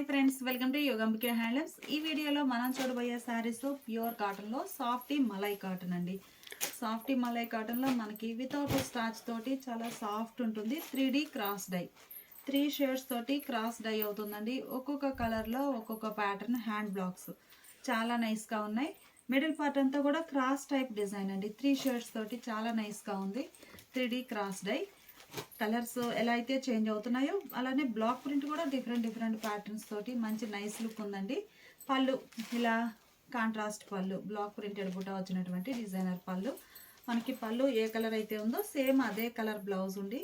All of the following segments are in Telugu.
Hi friends, welcome to Yogambike handlooms. ఈ వీడియోలో మనం చూడబోయే శారీస్ ప్యూర్ కాటన్లో సాఫ్టీ మలై కాటన్ అండి. సాఫ్టీ మలై కాటన్లో మనకి వితౌట్ స్టార్చ్ తోటి చాలా సాఫ్ట్ ఉంటుంది. 3D క్రాస్ డై, 3 షేడ్స్ తోటి క్రాస్ డై అవుతుందండి. ఒక్కొక్క కలర్లో ఒక్కొక్క ప్యాటర్న్ హ్యాండ్ బ్లాక్స్ చాలా నైస్గా ఉన్నాయి. మిడిల్ పార్ట్ అంతా కూడా క్రాస్ టైప్ డిజైన్ అండి. 3 షేడ్స్ తోటి చాలా నైస్గా ఉంది. 3D క్రాస్ డై కలర్స్ ఎలా అయితే చేంజ్ అవుతున్నాయో అలానే బ్లాక్ ప్రింట్ కూడా డిఫరెంట్ ప్యాటర్న్స్ తోటి మంచి నైస్ లుక్ ఉందండి. పళ్ళు ఇలా కాంట్రాస్ట్ పళ్ళు, బ్లాక్ ప్రింటెడ్ బుట్ట వచ్చినటువంటి డిజైనర్ పళ్ళు. మనకి పళ్ళు ఏ కలర్ అయితే ఉందో సేమ్ అదే కలర్ బ్లౌజ్ ఉండి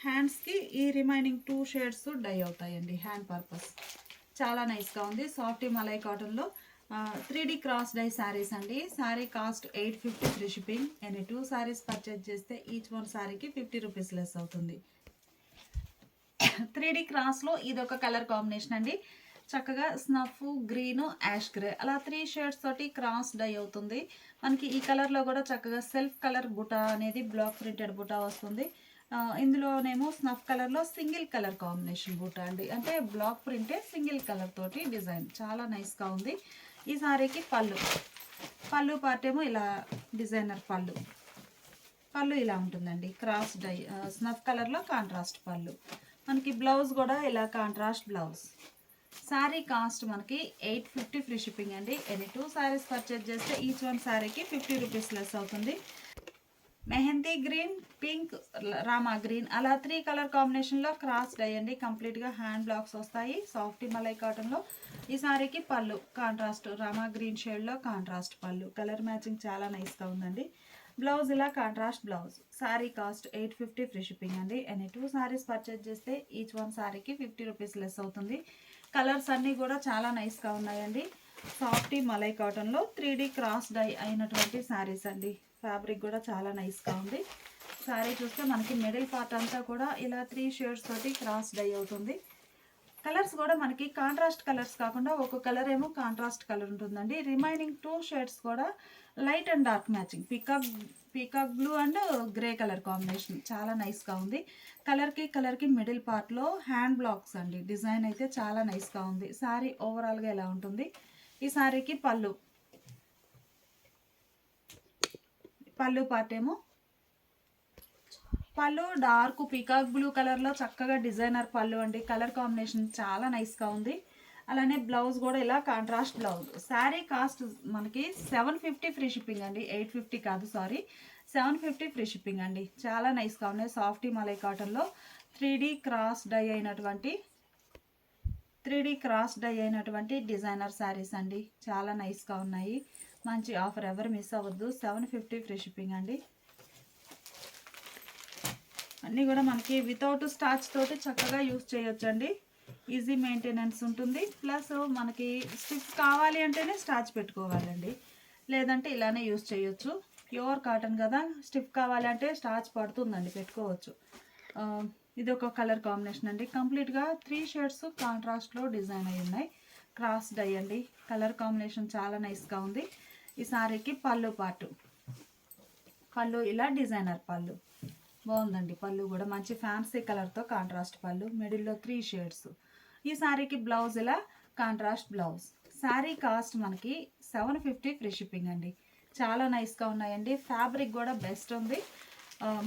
హ్యాండ్స్కి ఈ రిమైనింగ్ 2 షేడ్స్ డై అవుతాయండి హ్యాండ్ పర్పస్. చాలా నైస్గా ఉంది. సాఫ్టీ మలై కాటన్లో 3D క్రాస్ డై శారీస్ అండి. Sari cost 850 free shipping. And 2 saris purchase చేస్తే ఈచ్ వన్ శారీకి 50 రూపీస్ లెస్ అవుతుంది. 3D క్రాస్లో ఇదొక కలర్ కాంబినేషన్ అండి. చక్కగా స్నఫ్, గ్రీన్, యాష్ గ్రే అలా 3 షేడ్స్ తోటి క్రాస్ డై అవుతుంది. మనకి ఈ కలర్లో కూడా చక్కగా సెల్ఫ్ కలర్ బుటా అనేది బ్లాక్ ప్రింటెడ్ బుటా వస్తుంది. ఇందులోనేమో స్నఫ్ కలర్లో సింగిల్ కలర్ కాంబినేషన్ బూటా అండి. అంటే బ్లాక్ ప్రింటే సింగిల్ కలర్ తోటి డిజైన్ చాలా నైస్గా ఉంది. ఈ సారీకి పళ్ళు పార్ట్ ఏమో ఇలా డిజైనర్ పళ్ళు ఇలా ఉంటుందండి. క్రాస్ డై స్నఫ్ కలర్లో కాంట్రాస్ట్ పళ్ళు. మనకి బ్లౌజ్ కూడా ఇలా కాంట్రాస్ట్ బ్లౌజ్. శారీ కాస్ట్ మనకి 850 ఫ్రీ షిప్పింగ్ అండి. ఎనీ 2 శారీస్ పర్చేజ్ చేస్తే ఈచ్ వన్ శారీకి 50 రూపీస్ లెస్ అవుతుంది. Mehndi green, pink, Rama green అలా 3 కలర్ కాంబినేషన్లో క్రాస్ డై అండి. కంప్లీట్గా హ్యాండ్ బ్లాక్స్ వస్తాయి. సాఫ్టీ మలై కాటన్లో ఈ సారీకి పళ్ళు కాంట్రాస్ట్ రామా గ్రీన్ షేడ్లో కాంట్రాస్ట్ పళ్ళు. కలర్ మ్యాచింగ్ చాలా నైస్గా ఉందండి. బ్లౌజ్ ఇలా contrast blouse. Sari cost 850 free shipping అండి. ఎనీ 2 శారీస్ పర్చేజ్ చేస్తే ఈచ్ వన్ శారీకి 50 రూపీస్ లెస్ అవుతుంది. కలర్స్ అన్నీ కూడా చాలా నైస్గా ఉన్నాయండి. సాఫ్టీ మలై కాటన్లో 3D క్రాస్ డై అయినటువంటి శారీస్ అండి. ఫ్యాబ్రిక్ కూడా చాలా నైస్గా ఉంది. శారీ చూస్తే మనకి మిడిల్ పార్ట్ అంతా కూడా ఇలా 3 షేడ్స్ తోటి క్రాస్ డై అవుతుంది. కలర్స్ కూడా మనకి కాంట్రాస్ట్ కలర్స్ కాకుండా ఒక కలర్ ఏమో కాంట్రాస్ట్ కలర్ ఉంటుందండి. రిమైనింగ్ 2 షేడ్స్ కూడా light and dark matching, peacock blue and grey colour combination చాలా నైస్గా ఉంది. కలర్కి మిడిల్ పార్ట్లో హ్యాండ్ బ్లాక్స్ అండి. డిజైన్ అయితే చాలా నైస్గా ఉంది. శారీ ఓవరాల్గా ఎలా ఉంటుంది. ఈ శారీకి పళ్ళు పార్ట్ ఏమో పళ్ళు డార్క్ పీకాక్ బ్లూ కలర్లో చక్కగా డిజైనర్ పళ్ళు అండి. కలర్ కాంబినేషన్ చాలా నైస్గా ఉంది. అలానే బ్లౌజ్ కూడా ఇలా కాంట్రాస్ట్ బ్లౌజ్. శారీ కాస్ట్ మనకి 750 ఫ్రీ షిప్పింగ్ అండి. 850 కాదు, సారీ, 750 ఫ్రీ షిప్పింగ్ అండి. చాలా నైస్గా ఉన్నాయి. సాఫ్టీ మలై కాటన్లో 3D క్రాస్ డై అయినటువంటి డిజైనర్ శారీస్ అండి. చాలా నైస్గా ఉన్నాయి. మంచి ఆఫర్, ఎవరు మిస్ అవ్వద్దు. 750 ఫ్రీ షిప్పింగ్ అండి. అన్నీ కూడా మనకి వితౌట్ స్టార్చ్ తోటి చక్కగా యూస్ చేయొచ్చండి. ఈజీ మెయింటెనెన్స్ ఉంటుంది. ప్లస్ మనకి స్టిఫ్ కావాలి అంటేనే స్టార్చ్ పెట్టుకోవాలండి, లేదంటే ఇలానే యూస్ చేయొచ్చు. ప్యూర్ కాటన్ కదా, స్టిఫ్ కావాలంటే స్టార్చ్ పడుతుందండి, పెట్టుకోవచ్చు. ఇది ఒక కలర్ కాంబినేషన్ అండి. కంప్లీట్గా 3 షేడ్స్ కాంట్రాస్ట్లో డిజైన్ అయి ఉన్నాయి. క్రాస్ డై అండి. కలర్ కాంబినేషన్ చాలా నైస్గా ఉంది. ఈ సారీకి పళ్ళు ఇలా డిజైనర్ పళ్ళు బాగుందండి. పళ్ళు కూడా మంచి ఫ్యాన్సీ కలర్తో కాంట్రాస్ట్ పళ్ళు, మిడిల్లో 3 షేడ్స్. ఈ శారీకి బ్లౌజ్ ఇలా కాంట్రాస్ట్ బ్లౌజ్. శారీ కాస్ట్ మనకి 750 ఫ్రీ షిప్పింగ్ అండి. చాలా నైస్గా ఉన్నాయండి. ఫ్యాబ్రిక్ కూడా బెస్ట్ ఉంది.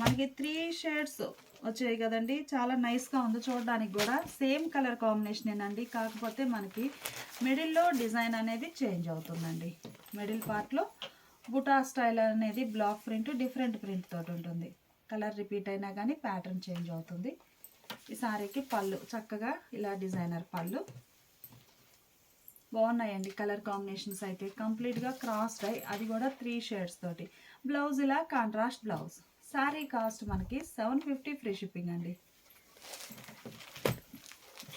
మనకి 3 షేడ్స్ వచ్చాయి కదండి. చాలా నైస్గా ఉంది చూడడానికి కూడా. సేమ్ కలర్ కాంబినేషనేనండి, కాకపోతే మనకి మిడిల్లో డిజైన్ అనేది చేంజ్ అవుతుందండి. మిడిల్ పార్ట్లో బుటా స్టైల్ అనేది బ్లాక్ ప్రింట్, డిఫరెంట్ ప్రింట్ తోటి ఉంటుంది. కలర్ రిపీట్ అయినా కానీ ప్యాటర్న్ చేంజ్ అవుతుంది. ఈ సారీకి పళ్ళు చక్కగా ఇలా డిజైనర్ పళ్ళు బాగున్నాయండి. కలర్ కాంబినేషన్స్ అయితే కంప్లీట్గా క్రాస్ డై, అది కూడా 3 షేడ్స్ తోటి. బ్లౌజ్ ఇలా కాంట్రాస్ట్ బ్లౌజ్. శారీ కాస్ట్ మనకి 750 ఫ్రీ షిప్పింగ్ అండి.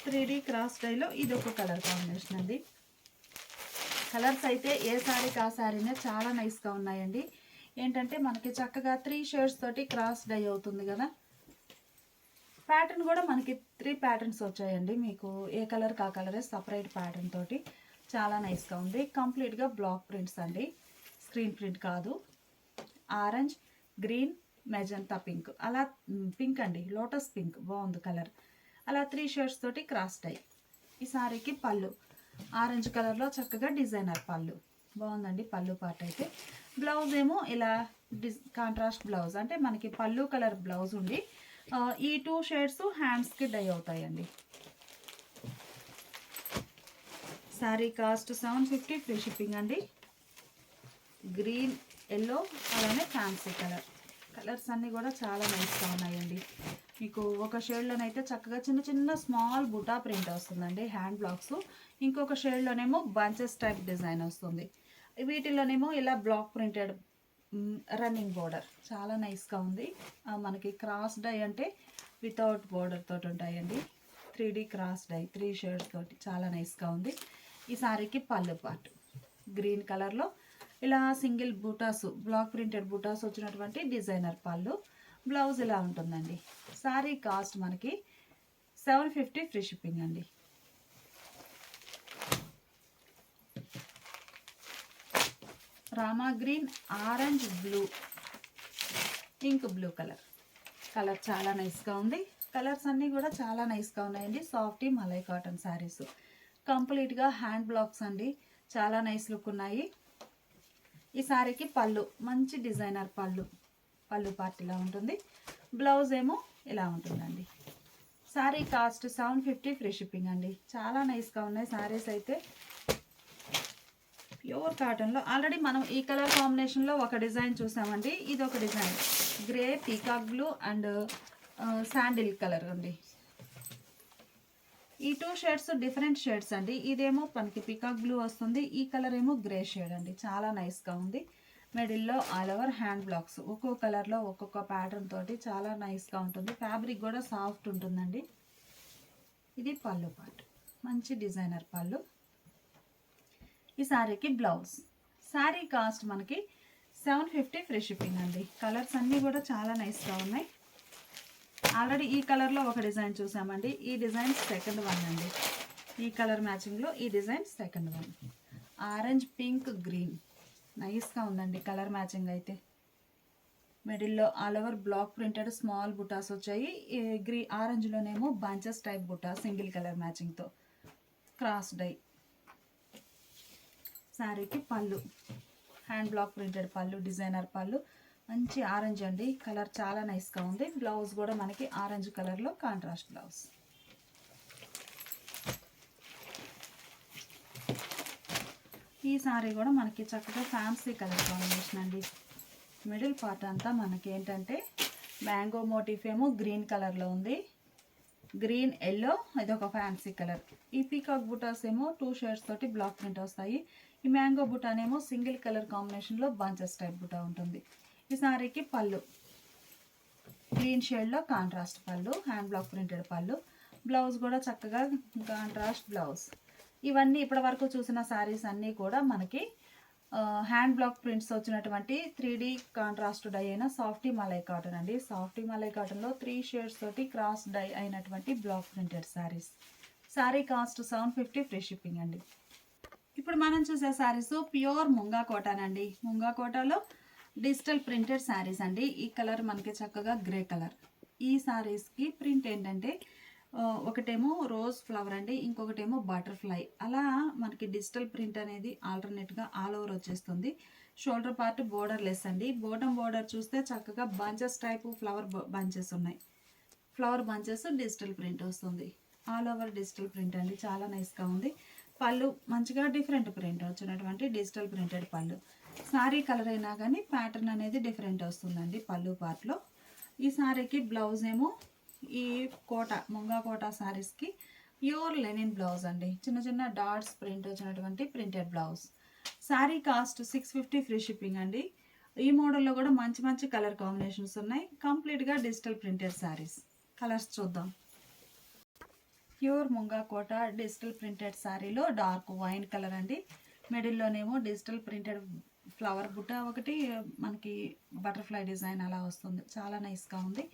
3D క్రాస్ డైలో ఇది ఒక కలర్ కాంబినేషన్ అండి. కలర్స్ అయితే ఏ శారీకి ఆ శారీనే చాలా నైస్గా ఉన్నాయండి. ఏంటంటే మనకి చక్కగా 3 షేడ్స్ తోటి క్రాస్ డై అవుతుంది కదా. ప్యాటర్న్ కూడా మనకి 3 ప్యాటర్న్స్ వచ్చాయండి. మీకు ఏ కలర్ కా కలరే సపరేట్ ప్యాటర్న్ తోటి చాలా నైస్గా ఉంది. కంప్లీట్గా బ్లాక్ ప్రింట్స్ అండి, స్క్రీన్ ప్రింట్ కాదు. ఆరెంజ్, గ్రీన్, మెజంతా పింక్, అలా పింక్ అండి, లోటస్ పింక్ బాగుంది కలర్. అలా 3 షేడ్స్ తోటి క్రాస్ డై. ఈ సారీకి పళ్ళు ఆరెంజ్ కలర్లో చక్కగా డిజైనర్ పళ్ళు బాగుందండి. పళ్ళు పార్ట్ అయితే బ్లౌజ్ ఏమో ఇలా కాంట్రాస్ట్ బ్లౌజ్, అంటే మనకి పళ్ళు కలర్ బ్లౌజ్ ఉండి ఈ 2 షేడ్స్ హ్యాండ్స్కి డై అవుతాయండి. శారీ కాస్ట్ 750 ఫ్రీ షిప్పింగ్ అండి. గ్రీన్, ఎల్లో, అలానే ఫ్యాన్సీ కలర్స్ అన్నీ కూడా చాలా నైస్గా ఉన్నాయండి. మీకు ఒక షేడ్లోనైతే చక్కగా చిన్న చిన్న స్మాల్ బుటా ప్రింట్ వస్తుందండి హ్యాండ్ బ్లాక్స్, ఇంకొక షేడ్లోనేమో బంచెస్ టైప్ డిజైన్ వస్తుంది. వీటిలోనేమో ఇలా బ్లాక్ ప్రింటెడ్ రన్నింగ్ బోర్డర్ చాలా నైస్గా ఉంది. మనకి క్రాస్ డై అంటే వితౌట్ బోర్డర్ తోటి ఉంటాయండి. 3D క్రాస్ డై 3 షేడ్స్ తోటి చాలా నైస్గా ఉంది. ఈ సారీకి పళ్ళు పార్ట్ గ్రీన్ కలర్లో ఇలా single buttas block printed buttas వచ్చినటువంటి డిజైనర్ పళ్ళు, బ్లౌజ్ ఇలా ఉంటుందండి. సారీ కాస్ట్ మనకి 750 ఫ్రీ షిప్పింగ్ అండి. Rama green, orange, blue, pink blue colour చాలా నైస్గా ఉంది. కలర్స్ అన్నీ కూడా చాలా నైస్గా ఉన్నాయండి. సాఫ్టీ మలై కాటన్ శారీస్ కంప్లీట్గా హ్యాండ్ బ్లాక్స్ అండి, చాలా నైస్ లుక్ ఉన్నాయి. ఈ శారీకి పళ్ళు మంచి డిజైనర్ పళ్ళు పార్ట్ ఇలా ఉంటుంది. బ్లౌజ్ ఏమో ఇలా ఉంటుందండి. శారీ కాస్ట్ 750 ఫ్రీ షిప్పింగ్ అండి. చాలా నైస్గా ఉన్నాయి శారీస్ అయితే. ప్యూర్ కాటన్లో ఆల్రెడీ మనం ఈ కలర్ కాంబినేషన్లో ఒక డిజైన్ చూసామండి. ఇది ఒక design grey, peacock blue and sandal colour అండి. ఈ 2 షేడ్స్ డిఫరెంట్ షేడ్స్ అండి. ఇదేమో మనకి పీకాక్ బ్లూ వస్తుంది, ఈ కలర్ ఏమో గ్రే షేడ్ అండి. చాలా నైస్గా ఉంది. మిడిల్లో ఆల్ ఓవర్ హ్యాండ్ బ్లాక్స్ ఒక్కో కలర్లో ఒక్కొక్క ప్యాటర్న్ తోటి చాలా నైస్గా ఉంటుంది. ఫ్యాబ్రిక్ కూడా సాఫ్ట్ ఉంటుందండి. ఇది పళ్ళు పార్ట్ మంచి డిజైనర్ పళ్ళు. ఈ శారీకి బ్లౌజ్. శారీ కాస్ట్ మనకి 750 ఫ్రీ షిప్పింగ్ అండి. కలర్స్ అన్నీ కూడా చాలా నైస్గా ఉన్నాయి. ఆల్రెడీ ఈ కలర్లో ఒక డిజైన్ చూసామండి. ఈ డిజైన్ సెకండ్ వన్ అండి. ఈ కలర్ మ్యాచింగ్లో ఈ design second one. Orange, pink, green నైస్గా ఉందండి కలర్ మ్యాచింగ్ అయితే. మిడిల్లో all over block printed small butas వచ్చాయి. ఆరెంజ్లోనేమో bunches type buta single colour మ్యాచింగ్తో క్రాస్ డై. శారీకి పళ్ళు హ్యాండ్ బ్లాక్ ప్రింటెడ్ పళ్ళు డిజైనర్ పళ్ళు మంచి ఆరెంజ్ అండి. కలర్ చాలా నైస్గా ఉంది. బ్లౌజ్ కూడా మనకి ఆరెంజ్ కలర్లో కాంట్రాస్ట్ బ్లౌజ్. ఈ సారీ కూడా మనకి చక్కగా ఫ్యాన్సీ కలర్ కాంబినేషన్ అండి. మిడిల్ పార్ట్ అంతా మనకి ఏంటంటే మ్యాంగో మోటిఫ్ ఏమో గ్రీన్ కలర్లో ఉంది. గ్రీన్, ఎల్లో, ఇది ఒక ఫ్యాన్సీ కలర్. ఈ పీకాక్ బుటాస్ ఏమో 2 షేడ్స్ తోటి బ్లాక్ ప్రింట్ వస్తాయి. ఈ మ్యాంగో బుటానేమో సింగిల్ కలర్ కాంబినేషన్లో బంచెస్ టైప్ బుటా ఉంటుంది. ఈ సారీకి పళ్ళు గ్రీన్ షేడ్లో కాంట్రాస్ట్ పళ్ళు, హ్యాండ్ బ్లాక్ ప్రింటెడ్ పళ్ళు. బ్లౌజ్ కూడా చక్కగా కాంట్రాస్ట్ బ్లౌజ్. ఇవన్నీ ఇప్పటి వరకు చూసిన శారీస్ అన్నీ కూడా మనకి హ్యాండ్ బ్లాక్ ప్రింట్స్ వచ్చినటువంటి 3D కాంట్రాస్ట్ డై అయిన సాఫ్టీ మలై కాటన్ అండి. సాఫ్టీ మలై కాటన్లో 3 షేడ్స్ తోటి క్రాస్ డై అయినటువంటి block printed saris. Sari cost 750 free shipping అండి. ఇప్పుడు మనం చూసే శారీస్ ప్యూర్ ముంగా కోటాన్ అండి. ముంగా కోటాలో డిజిటల్ ప్రింటెడ్ శారీస్ అండి. ఈ కలర్ మనకి చక్కగా గ్రే కలర్. ఈ శారీస్కి ప్రింట్ ఏంటంటే ఒకటేమో రోజ్ ఫ్లవర్ అండి, ఇంకొకటేమో బటర్ఫ్లై. అలా మనకి డిజిటల్ ప్రింట్ అనేది ఆల్టర్నేట్గా ఆల్ ఓవర్ వచ్చేస్తుంది. షోల్డర్ పార్ట్ బోర్డర్ లెస్ అండి. బాటమ్ బోర్డర్ చూస్తే చక్కగా బంచెస్ టైపు ఫ్లవర్ బంచెస్ ఉన్నాయి. ఫ్లవర్ బంచెస్ డిజిటల్ ప్రింట్ వస్తుంది. ఆల్ ఓవర్ డిజిటల్ ప్రింట్ అండి. చాలా నైస్గా ఉంది. పళ్ళు మంచిగా డిఫరెంట్ ప్రింట్ వచ్చినటువంటి డిజిటల్ ప్రింటెడ్ పళ్ళు. శారీ కలర్ అయినా కానీ ప్యాటర్న్ అనేది డిఫరెంట్ వస్తుందండి పళ్ళు పార్ట్లో. ఈ శారీకి బ్లౌజ్ ఏమో ఈ ముంగా కోట శారీస్కి ప్యూర్ లెనిన్ బ్లౌజ్ అండి. చిన్న చిన్న డాట్స్ ప్రింట్ వచ్చినటువంటి printed blouse. Sari cost 650 free shipping అండి. ఈ మోడల్లో కూడా మంచి మంచి కలర్ కాంబినేషన్స్ ఉన్నాయి. కంప్లీట్గా డిజిటల్ ప్రింటెడ్ శారీస్. కలర్స్ చూద్దాం. ప్యూర్ ముంగా కోట డిజిటల్ ప్రింటెడ్ శారీలో డార్క్ వైన్ కలర్ అండి. మిడిల్లోనేమో డిజిటల్ ప్రింటెడ్ ఫ్లవర్ బుట్ట ఒకటి, మనకి బటర్ఫ్లై డిజైన్ అలా వస్తుంది. చాలా నైస్గా ఉంది.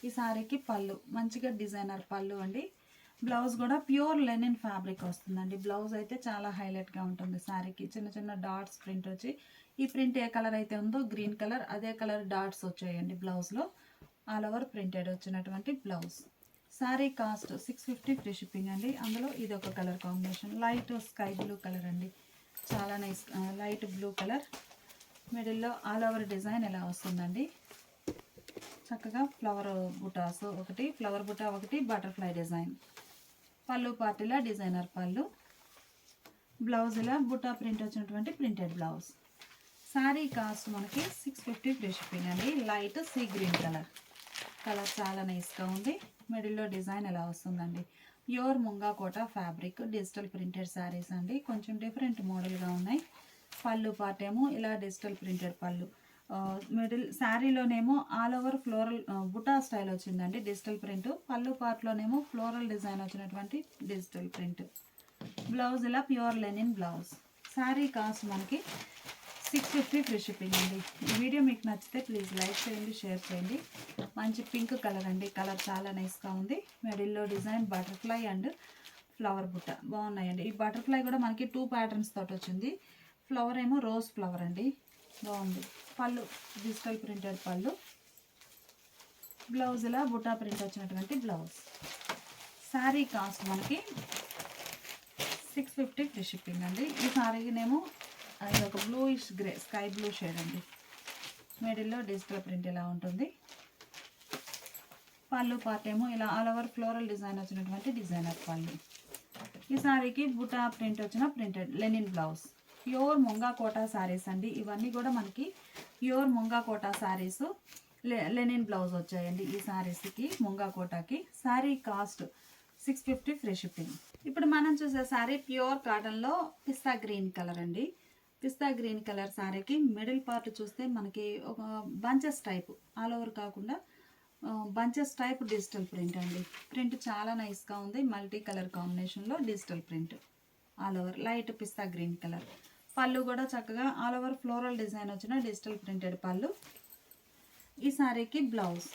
ఈ శారీకి పళ్ళు మంచిగా డిజైనర్ పళ్ళు అండి. బ్లౌజ్ కూడా ప్యూర్ లెనిన్ ఫ్యాబ్రిక్ వస్తుందండి. బ్లౌజ్ అయితే చాలా హైలైట్గా ఉంటుంది. శారీకి చిన్న చిన్న డాట్స్ ప్రింట్ వచ్చి, ఈ ప్రింట్ ఏ కలర్ అయితే ఉందో గ్రీన్ కలర్, అదే కలర్ డాట్స్ వచ్చాయండి బ్లౌజ్లో. ఆల్ ఓవర్ ప్రింటెడ్ వచ్చినటువంటి blouse. Sari cost 650 free shipping అండి. అందులో ఇది ఒక colour combination, light sky blue colour అండి. చాలా నైస్ లైట్ బ్లూ కలర్. మిడిల్లో ఆల్ ఓవర్ డిజైన్ ఎలా వస్తుందండి. చక్కగా ఫ్లవర్ బుటాస్ ఒకటి, ఫ్లవర్ బుటా ఒకటి, బటర్ఫ్లై డిజైన్. పళ్ళు పార్టీలా డిజైనర్ పళ్ళు. బ్లౌజ్ ఇలా బుటా ప్రింట్ వచ్చినటువంటి ప్రింటెడ్ బ్లౌజ్. శారీ కాస్ట్ మనకి 650 ఫ్రీ షిప్పింగ్ అండి. Light sea green colour. Colour చాలా నైస్గా ఉంది. మిడిల్లో డిజైన్ ఎలా వస్తుందండి. Pure Munga Kota fabric digital printed saris అండి. కొంచెం డిఫరెంట్ మోడల్గా ఉన్నాయి. పళ్ళు పార్ట్ ఏమో ఇలా డిజిటల్ ప్రింటెడ్ పళ్ళు. మిడిల్ శారీలోనేమో all over floral buta style వచ్చిందండి డిజిటల్ ప్రింట్. పళ్ళు పార్ట్లోనేమో ఫ్లోరల్ డిజైన్ వచ్చినటువంటి డిజిటల్ ప్రింట్. బ్లౌజ్ ఇలా pure linen blouse. Sari cost మనకి 650 ఫ్రీ షిప్పింగ్ అండి. ఈ వీడియో మీకు నచ్చితే ప్లీజ్ లైక్ చేయండి, షేర్ చేయండి. మంచి పింక్ కలర్ అండి. కలర్ చాలా నైస్గా ఉంది. మిడిల్లో డిజైన్ బటర్ఫ్లై అండ్ ఫ్లవర్ బుట్ట బాగున్నాయండి. ఈ బటర్ఫ్లై కూడా మనకి 2 ప్యాటర్న్స్ తోటి వచ్చింది. ఫ్లవర్ ఏమో రోజ్ ఫ్లవర్ అండి, బాగుంది. పళ్ళు డిజిటల్ ప్రింటెడ్ పళ్ళు. బ్లౌజ్ ఇలా బుటా ప్రింట్ వచ్చినటువంటి బ్లౌజ్. శారీ కాస్ట్ మనకి 650 ఫ్రీ షిప్పింగ్ అండి. ఈ శారీనేమో అది ఒక bluish grey sky blue shade అండి. మిడిల్లో డిజిటల్ ప్రింట్ ఇలా ఉంటుంది. పళ్ళు పార్ట్ ఏమో ఇలా ఆల్ ఓవర్ ఫ్లోరల్ డిజైన్ వచ్చినటువంటి డిజైనర్ పళ్ళు. ఈ శారీకి బుటా ప్రింట్ వచ్చిన printed linen blouse. Pure Munga Kota saris అండి. ఇవన్నీ కూడా మనకి pure Munga Kota saris. Linen blouse వచ్చాయండి ఈ శారీస్కి, ముంగా కోటాకి. Sari cost 650 free shipping. ఇప్పుడు మనం చూసే శారీ ప్యూర్ కాటన్లో పిస్తా గ్రీన్ కలర్ అండి. పిస్తా గ్రీన్ కలర్ శారీకి మిడిల్ పార్ట్ చూస్తే మనకి ఒక బంచెస్ టైప్, ఆల్ ఓవర్ కాకుండా బంచెస్ టైప్ డిజిటల్ ప్రింట్ అండి. ప్రింట్ చాలా నైస్గా ఉంది. మల్టీ కలర్ కాంబినేషన్లో digital print all over light pista green colour. పళ్ళు కూడా చక్కగా ఆల్ ఓవర్ ఫ్లోరల్ డిజైన్ వచ్చిన డిజిటల్ ప్రింటెడ్ పళ్ళు. ఈ శారీకి బ్లౌజ్.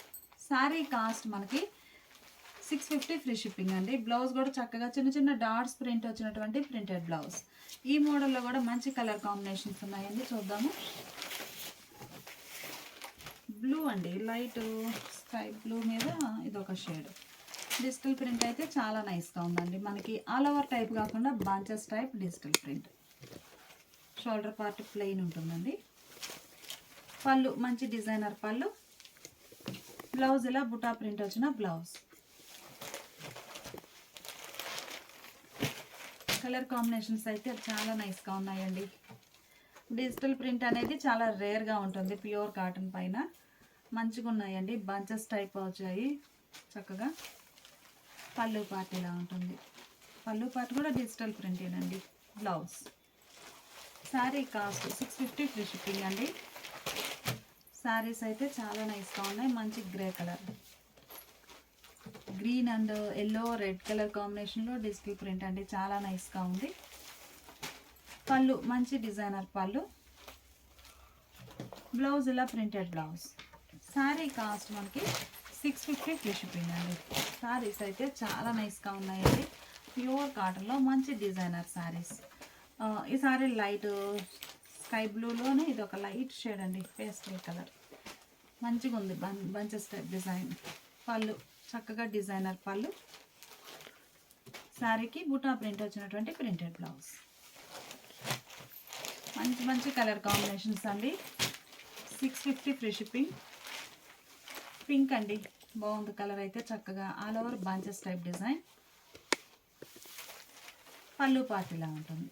శారీ కాస్ట్ మనకి 650 ఫ్రీ షిప్పింగ్ అండి. బ్లౌజ్ కూడా చక్కగా చిన్న చిన్న డాట్స్ ప్రింట్ వచ్చినటువంటి ప్రింటెడ్ బ్లౌజ్. ఈ మోడల్లో కూడా మంచి కలర్ కాంబినేషన్స్ ఉన్నాయండి, చూద్దాము. బ్లూ అండి, లైట్ స్కై బ్లూ మీద ఇదొక షేడ్. డిజిటల్ ప్రింట్ అయితే చాలా నైస్గా ఉందండి. మనకి ఆల్ ఓవర్ టైప్ కాకుండా bunches type digital print. Shoulder part plain ఉంటుందండి. పళ్ళు మంచి డిజైనర్ పళ్ళు. బ్లౌజ్ ఇలా బుటా ప్రింట్ వచ్చిన బ్లౌజ్. కలర్ కాంబినేషన్స్ అయితే చాలా నైస్గా ఉన్నాయండి. డిజిటల్ ప్రింట్ అనేది చాలా రేర్గా ఉంటుంది ప్యూర్ కాటన్ పైన. మంచిగా ఉన్నాయండి. బంచెస్ టైప్ వచ్చాయి చక్కగా. పళ్ళు పార్ట్ ఇలా ఉంటుంది. పళ్ళు పార్ట్ కూడా డిజిటల్ ప్రింటేనండి. Blouse. Sari cost 650 free shipping అండి. శారీస్ అయితే చాలా నైస్గా ఉన్నాయి. మంచి grey colour, green and yellow red colour కాంబినేషన్లో డిజిటల్ ప్రింట్ అండి. చాలా నైస్గా ఉంది. పళ్ళు మంచి డిజైనర్ పళ్ళు. బ్లౌజ్ ఇలా ప్రింటెడ్ బ్లౌజ్. శారీ కాస్ట్ మనకి 650 ఫ్రీ షిప్పింగ్ అండి. శారీస్ అయితే చాలా నైస్గా ఉన్నాయండి. ప్యూర్ కాటన్లో మంచి డిజైనర్ శారీస్. ఈ సారీ లైట్ స్కై బ్లూలోనే ఇది ఒక లైట్ షేడ్ అండి, పేస్టల్ కలర్. మంచిగా ఉంది. Bunches type design. పళ్ళు చక్కగా డిజైనర్ పళ్ళు. శారీకి బుటా ప్రింట్ వచ్చినటువంటి ప్రింటెడ్ బ్లౌజ్. మంచి మంచి కలర్ కాంబినేషన్స్ అండి. 650 ఫ్రీ షిప్పింగ్. పింక్ అండి, బాగుంది కలర్ అయితే. చక్కగా all over bunches type design. పళ్ళు పార్టీలా ఉంటుంది.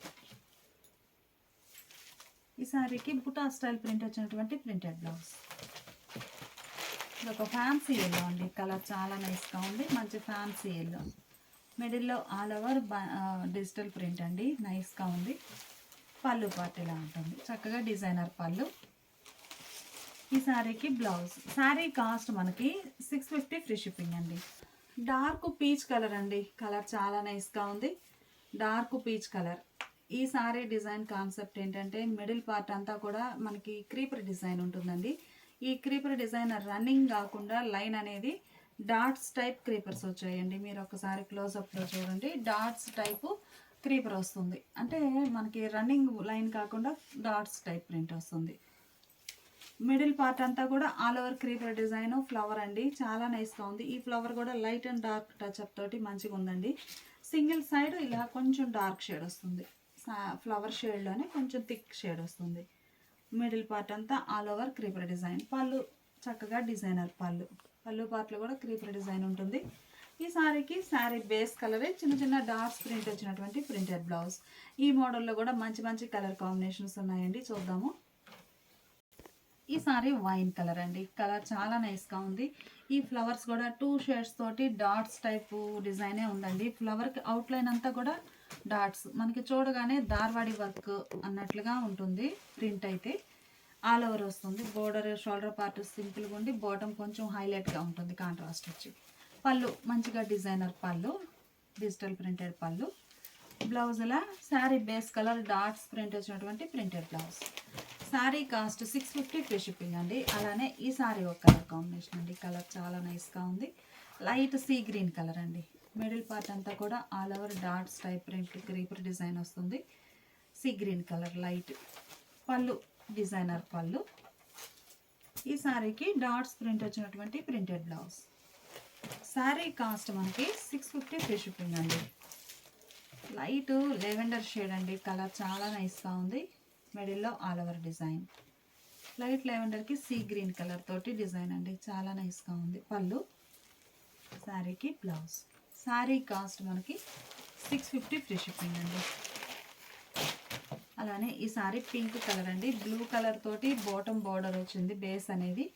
ఈ శారీకి బుటా స్టైల్ ప్రింట్ వచ్చినటువంటి ప్రింటెడ్ బ్లౌజ్. ఇది ఒక ఫ్యాన్సీ ఎల్లో అండి. కలర్ చాలా నైస్గా ఉంది. మంచి ఫ్యాన్సీ ఎల్లో. మిడిల్లో ఆల్ ఓవర్ డిజిటల్ ప్రింట్ అండి, నైస్గా ఉంది. పళ్ళు పార్ట్ ఇలా ఉంటుంది. చక్కగా డిజైనర్ పళ్ళు. ఈ శారీకి బ్లౌజ్. శారీ కాస్ట్ మనకి 650 ఫ్రీ షిప్పింగ్ అండి. డార్క్ పీచ్ కలర్ అండి. కలర్ చాలా నైస్గా ఉంది. Dark peach colour. ఈ శారీ డిజైన్ కాన్సెప్ట్ ఏంటంటే మిడిల్ పార్ట్ అంతా కూడా మనకి క్రీపర్ డిజైన్ ఉంటుందండి. ఈ క్రీపర్ డిజైన్ రన్నింగ్ కాకుండా లైన్ అనేది డాట్స్ టైప్ క్రీపర్స్ వచ్చాయండి. మీరు ఒకసారి క్లోజప్లో చూడండి. డాట్స్ టైపు క్రీపర్ వస్తుంది. అంటే మనకి రన్నింగ్ లైన్ కాకుండా డాట్స్ టైప్ ప్రింట్ వస్తుంది. మిడిల్ పార్ట్ అంతా కూడా all over creeper design flower అండి, చాలా నైస్గా ఉంది. ఈ ఫ్లవర్ కూడా లైట్ అండ్ డార్క్ టచ్అప్ తోటి మంచిగా ఉందండి. సింగిల్ సైడ్ ఇలా కొంచెం డార్క్ షేడ్ వస్తుంది, ఫ్లవర్ షేడ్లోనే కొంచెం థిక్ షేడ్ వస్తుంది. మిడిల్ పార్ట్ అంతా ఆల్ ఓవర్ క్రీపర్ డిజైన్. పళ్ళు చక్కగా డిజైనర్ పళ్ళు, పళ్ళు పార్ట్లో కూడా క్రీపర్ డిజైన్ ఉంటుంది. ఈ సారీకి శారీ బేస్ కలరే చిన్న చిన్న డాట్స్ ప్రింట్ వచ్చినటువంటి ప్రింటెడ్ బ్లౌజ్. ఈ మోడల్లో కూడా మంచి మంచి కలర్ కాంబినేషన్స్ ఉన్నాయండి, చూద్దాము. ఈ సారీ వైన్ కలర్ అండి, కలర్ చాలా నైస్గా ఉంది. ఈ ఫ్లవర్స్ కూడా 2 షేడ్స్ తోటి డాట్స్ టైపు డిజైనే ఉందండి. ఫ్లవర్కి అవుట్లైన్ అంతా కూడా డాట్స్, మనకి చూడగానే దార్వాడి వర్క్ అన్నట్లుగా ఉంటుంది. ప్రింట్ అయితే ఆల్ ఓవర్ వస్తుంది. బోర్డర్ షోల్డర్ పార్ట్ సింపుల్గా ఉండి బాటమ్ కొంచెం హైలైట్గా ఉంటుంది, కాంట్రాస్ట్ వచ్చి. పళ్ళు మంచిగా డిజైనర్ పళ్ళు, డిజిటల్ ప్రింటెడ్ పళ్ళు. బ్లౌజ్ ఇలా sari base colour dots print వచ్చినటువంటి printed blouse. Sari cost 650 free shipping అండి. అలానే ఈ శారీ ఒక కలర్ కాంబినేషన్ అండి, కలర్ చాలా నైస్గా ఉంది. లైట్ సీ గ్రీన్ కలర్ అండి. మిడిల్ పార్ట్ అంతా కూడా all over dots type print creeper design వస్తుంది. Sea green colour light. పళ్ళు డిజైనర్ పళ్ళు. ఈ శారీకి డాట్స్ ప్రింట్ వచ్చినటువంటి ప్రింటెడ్ బ్లౌజ్. శారీ కాస్ట్ మనకి 650 ఫ్రీ షిప్పింగ్ అండి. లైట్ లెవెండర్ షేడ్ అండి, కలర్ చాలా నైస్గా ఉంది. మిడిల్లో ఆల్ ఓవర్ డిజైన్. లైట్ లెవెండర్కి సీ గ్రీన్ కలర్ తోటి డిజైన్ అండి, చాలా నైస్గా ఉంది. పళ్ళు శారీకి బ్లౌజ్. శారీ కాస్ట్ మనకి 650 ఫ్రీ షిప్పింగ్ అండి. అలానే ఈ శారీ పింక్ కలర్ అండి, బ్లూ కలర్ తోటి బాటమ్ బార్డర్ వచ్చింది బేస్ అనేది.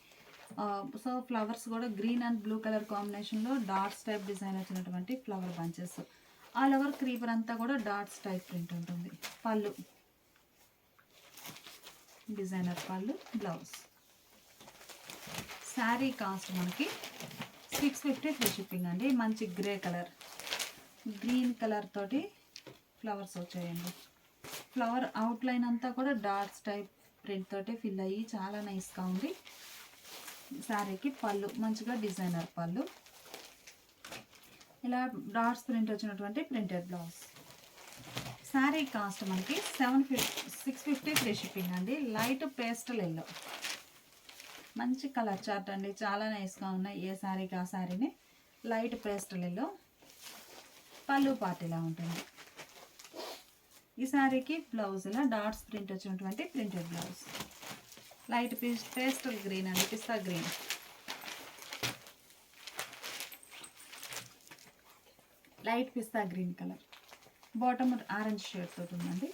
సో ఫ్లవర్స్ కూడా గ్రీన్ అండ్ బ్లూ కలర్ కాంబినేషన్లో డాట్స్ టైప్ డిజైన్ వచ్చినటువంటి flower bunches. All over creeper అంతా కూడా డాట్స్ టైప్ ప్రింట్ ఉంటుంది. పళ్ళు డిజైనర్ పళ్ళు, బ్లౌజ్. శారీ కాస్ట్ మనకి 650 ఫ్రీ షిప్పింగ్ అండి. మంచి గ్రే కలర్, గ్రీన్ కలర్ తోటి ఫ్లవర్స్ వచ్చాయండి. ఫ్లవర్ అవుట్లైన్ అంతా కూడా డాట్స్ టైప్ ప్రింట్ తోటి ఫిల్ అయ్యి చాలా నైస్గా ఉంది. శారీకి పళ్ళు మంచిగా డిజైనర్ పళ్ళు, ఇలా డాట్స్ ప్రింట్ వచ్చినటువంటి ప్రింటెడ్ బ్లౌజ్. శారీ కాస్ట్ మనకి 650 ఫ్రీ షిప్పింగ్ అండి. లైట్ పేస్టల్ ఎల్లో, మంచి కలర్ చార్ట్ అండి, చాలా నైస్గా ఉన్నాయి. ఏ శారీకి ఆ శారీని. Light pastel yellow. పళ్ళు పార్ట్ ఇలా ఉంటుంది. ఈ శారీకి బ్లౌజ్ ఇలా డాట్స్ ప్రింట్ వచ్చినటువంటి printed blouse. Light pastel green అండి, pista green. Light pista green colour. Bottom orange shade తోటి ఉందండి.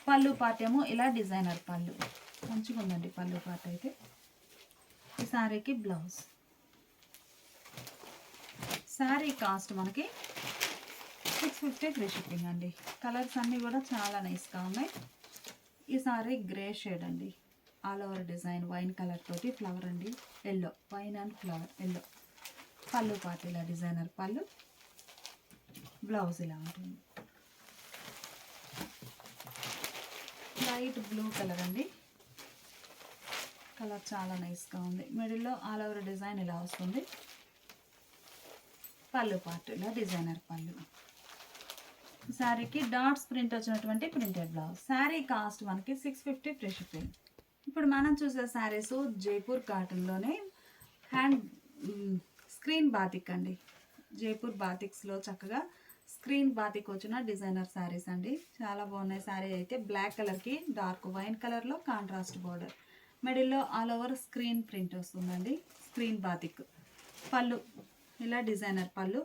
పళ్ళు పార్ట్ ఏమో ఇలా డిజైనర్ పళ్ళు, మంచిగా ఉందండి పళ్ళు పార్ట్ అయితే. ఈ శారీకి బ్లౌజ్. శారీ కాస్ట్ మనకి 650 ఫ్రీ షిప్పింగ్ అండి. కలర్స్ అన్నీ కూడా చాలా నైస్గా ఉన్నాయి. ఈ శారీ గ్రే షేడ్ అండి, all over design wine colour తోటి ఫ్లవర్ అండి, yellow, wine and flower yellow. పళ్ళు పార్ట్ ఇలా డిజైనర్ పళ్ళు, బ్లౌజ్ ఇలా ఉంటుంది. లైట్ బ్లూ కలర్ అండి, కలర్ చాలా నైస్గా ఉంది. మిడిల్లో ఆల్ ఓవర్ డిజైన్ ఇలా వస్తుంది. పళ్ళు పార్ట్ ఇలా డిజైనర్ పళ్ళు. శారీకి డాట్స్ ప్రింట్ వచ్చినటువంటి ప్రింటెడ్ బ్లౌజ్. శారీ కాస్ట్ మనకి 650 ఫ్రీ షిప్పింగ్. ఇప్పుడు మనం చూసే శారీస్ జైపూర్ కాటన్లోనే హ్యాండ్ స్క్రీన్ బాతిక్ అండి. జైపూర్ బాతిక్స్లో చక్కగా స్క్రీన్ బాతిక్ వచ్చిన డిజైనర్ శారీస్ అండి, చాలా బాగున్నాయి. శారీ అయితే బ్లాక్ కలర్కి డార్క్ వైన్ కలర్లో కాంట్రాస్ట్ బార్డర్. మిడిల్లో ఆల్ ఓవర్ స్క్రీన్ ప్రింట్ వస్తుందండి, స్క్రీన్ బాతిక్. పళ్ళు ఇలా డిజైనర్ పళ్ళు.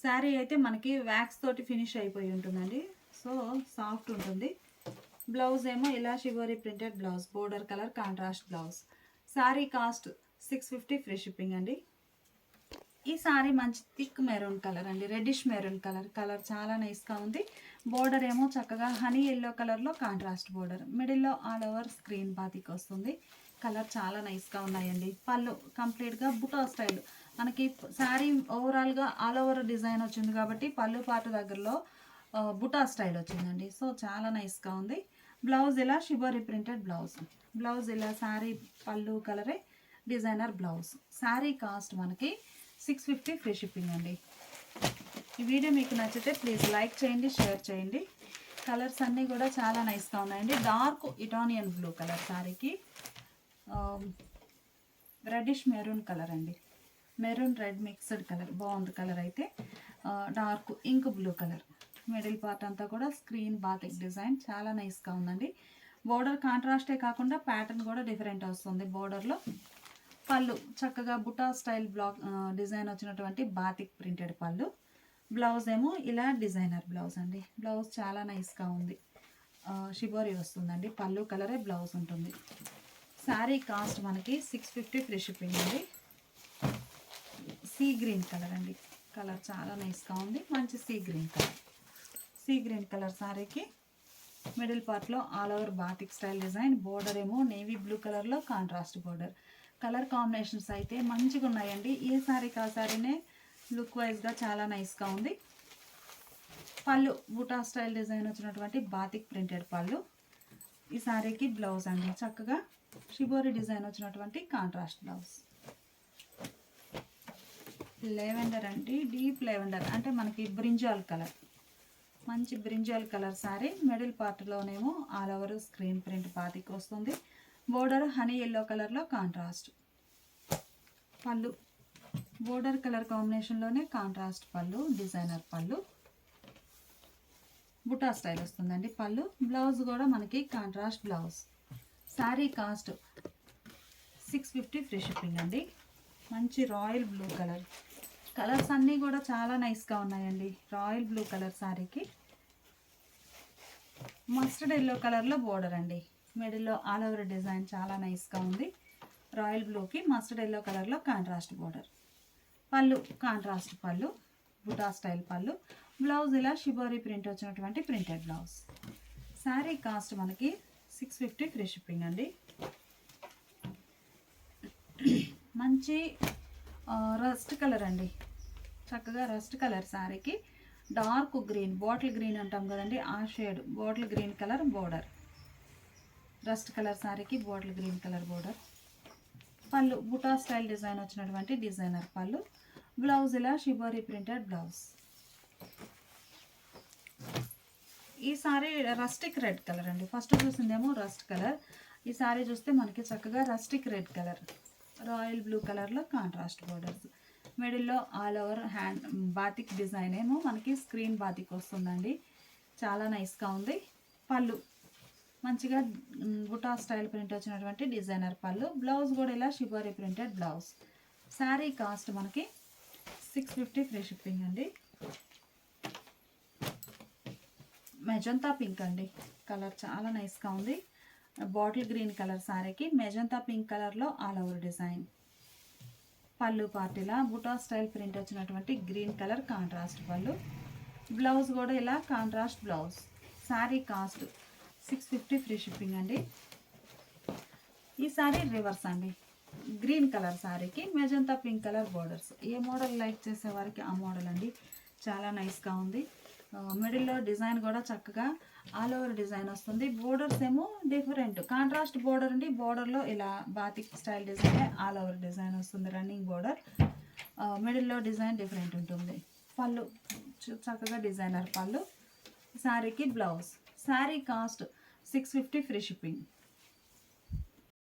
శారీ అయితే మనకి వ్యాక్స్ తోటి ఫినిష్ అయిపోయి ఉంటుందండి, సో సాఫ్ట్ ఉంటుంది. బ్లౌజ్ ఏమో ఇలా shibori printed blouse, border colour contrast blouse. Sari cost 650 free shipping అండి. ఈ శారీ మంచి థిక్ మెరూన్ కలర్ అండి, రెడ్డిష్ మెరూన్ కలర్. కలర్ చాలా నైస్గా ఉంది. బోర్డర్ ఏమో చక్కగా హనీ ఎల్లో కలర్లో కాంట్రాస్ట్ బోర్డర్. మిడిల్లో ఆల్ ఓవర్ స్క్రీన్ బాతిక్ వస్తుంది. కలర్ చాలా నైస్గా ఉన్నాయండి. పళ్ళు కంప్లీట్గా బుటా స్టైల్. మనకి శారీ ఓవరాల్గా ఆల్ ఓవర్ డిజైన్ వచ్చింది కాబట్టి పళ్ళు పాటు దగ్గరలో బుటా స్టైల్ వచ్చిందండి, సో చాలా నైస్గా ఉంది. బ్లౌజ్ ఇలా షిబోరి ప్రింటెడ్ బ్లౌజ్. బ్లౌజ్ ఇలా శారీ పళ్ళు కలరే డిజైనర్ బ్లౌజ్. శారీ కాస్ట్ మనకి 650 ఫ్రీ షిప్పింగ్ అండి. ఈ వీడియో మీకు నచ్చితే ప్లీజ్ లైక్ చేయండి, షేర్ చేయండి. కలర్స్ అన్నీ కూడా చాలా నైస్గా ఉన్నాయండి. డార్క్ ఇటానియన్ బ్లూ కలర్ శారీకి రెడ్డిష్ మెరూన్ కలర్ అండి. మెరూన్ రెడ్ మిక్స్డ్ కలర్, బాగుంది కలర్ అయితే. Dark ink blue colour. Middle part అంతా కూడా స్క్రీన్ బాతిక్ డిజైన్, చాలా నైస్గా ఉందండి. బోర్డర్ కాంట్రాస్టే కాకుండా ప్యాటర్న్ కూడా డిఫరెంట్ వస్తుంది బోర్డర్లో. పళ్ళు చక్కగా బుటా స్టైల్ బ్లాక్ డిజైన్ వచ్చినటువంటి బాతిక్ ప్రింటెడ్ పళ్ళు. బ్లౌజ్ ఏమో ఇలా డిజైనర్ బ్లౌజ్ అండి. బ్లౌజ్ చాలా నైస్గా ఉంది. షిబోరి వస్తుందండి. పళ్ళు కలరే బ్లౌజ్ ఉంటుంది. శారీ కాస్ట్ మనకి 650 ఫ్రీ షిప్పింగ్ అండి. సీ గ్రీన్ కలర్ అండి. కలర్ చాలా నైస్గా ఉంది. మంచి see green colour. See green colour శారీకి మిడిల్ పార్ట్లో all over batik style design. Border ఏమో నేవీ బ్లూ కలర్లో కాంట్రాస్ట్ బోర్డర్. కలర్ కాంబినేషన్స్ అయితే మంచిగా ఉన్నాయండి. ఏ శారీకి ఆ శారీనే లుక్ వైజ్గా చాలా నైస్గా ఉంది. పళ్ళు బుటా స్టైల్ డిజైన్ వచ్చినటువంటి బాతిక్ ప్రింటెడ్ పళ్ళు. ఈ శారీకి బ్లౌజ్ అండి. చక్కగా షిబోరి డిజైన్ వచ్చినటువంటి కాంట్రాస్ట్ బ్లౌజ్. లెవెండర్ అండి, డీప్ లెవెండర్ అంటే మనకి బ్రింజాల్ కలర్. మంచి బ్రింజాల్ కలర్ శారీ. మిడిల్ పార్ట్లోనేమో all over screen print batik వస్తుంది. బోర్డర్ హనీ ఎల్లో కలర్లో కాంట్రాస్ట్. పళ్ళు బోర్డర్ కలర్ కాంబినేషన్లోనే కాంట్రాస్ట్ పళ్ళు, డిజైనర్ పళ్ళు. బుటా స్టైల్ వస్తుందండి పళ్ళు. బ్లౌజ్ కూడా మనకి contrast blouse. Sari cost 650 free shipping అండి. మంచి రాయల్ బ్లూ కలర్. కలర్స్ అన్నీ కూడా చాలా నైస్గా ఉన్నాయండి. రాయల్ బ్లూ కలర్ శారీకి మస్టర్డ్ ఎల్లో కలర్లో బోర్డర్ అండి. మిడిల్లో ఆల్ ఓవర్ డిజైన్ చాలా నైస్గా ఉంది. రాయల్ బ్లూకి మస్టర్డ్ ఎల్లో కలర్లో కాంట్రాస్ట్ బోర్డర్. పళ్ళు కాంట్రాస్ట్ పళ్ళు, బుటా స్టైల్ పళ్ళు. బ్లౌజ్ ఇలా షిబోరి ప్రింట్ వచ్చినటువంటి ప్రింటెడ్ బ్లౌజ్. శారీ కాస్ట్ మనకి 650 ఫ్రీ షిప్పింగ్ అండి. మంచి రస్ట్ కలర్ అండి. చక్కగా రస్ట్ కలర్ శారీకి డార్క్ గ్రీన్, బాటిల్ గ్రీన్ అంటాం కదండి, ఆ షేడ్ bottle green colour border. Rust colour శారీకి బాటిల్ గ్రీన్ కలర్ బోర్డర్. పళ్ళు బుటా స్టైల్ డిజైన్ వచ్చినటువంటి డిజైనర్ పళ్ళు. బ్లౌజ్ ఇలా షిబోరి ప్రింటెడ్ బ్లౌజ్. ఈ సారీ రస్టిక్ రెడ్ కలర్ అండి. ఫస్ట్ చూసిందేమో రస్ట్ కలర్. ఈ సారీ చూస్తే మనకి చక్కగా rustic red colour, royal blue కలర్లో కాంట్రాస్ట్ బోర్డర్స్. మిడిల్లో all over hand batik design ఏమో మనకి స్క్రీన్ బాతిక్ వస్తుందండి. చాలా నైస్గా ఉంది. పళ్ళు మంచిగా బుటా స్టైల్ ప్రింట్ వచ్చినటువంటి డిజైనర్ పళ్ళు. బ్లౌజ్ కూడా ఇలా shibori printed blouse. Sari cost మనకి 650 ఫ్రీ షిప్పింగ్ అండి. మెజంతా పింక్ అండి. కలర్ చాలా నైస్గా ఉంది. బాటిల్ గ్రీన్ కలర్ శారీకి మెజంతా పింక్ కలర్లో ఆల్ ఓవర్ డిజైన్. పళ్ళు పార్టీలా బుటా స్టైల్ ప్రింట్ వచ్చినటువంటి గ్రీన్ కలర్ కాంట్రాస్ట్ పళ్ళు. బ్లౌజ్ కూడా ఇలా contrast blouse. Sari cost 650 free shipping అండి. ఈ శారీ రివర్స్ అండి. గ్రీన్ కలర్ శారీకి మెజంతా పింక్ కలర్ బోర్డర్స్. ఏ మోడల్ లైక్ చేసే వారికి ఆ మోడల్ అండి. చాలా నైస్గా ఉంది. మిడిల్లో డిజైన్ కూడా చక్కగా ఆల్ ఓవర్ డిజైన్ వస్తుంది. బోర్డర్స్ ఏమో డిఫరెంట్ కాంట్రాస్ట్ బోర్డర్ అండి. బోర్డర్లో ఇలా batik style design all over design వస్తుంది. Running border. మిడిల్లో డిజైన్ డిఫరెంట్ ఉంటుంది. పళ్ళు చక్కగా డిజైనర్ పళ్ళు. శారీకి blouse. Sari cost 650 free shipping.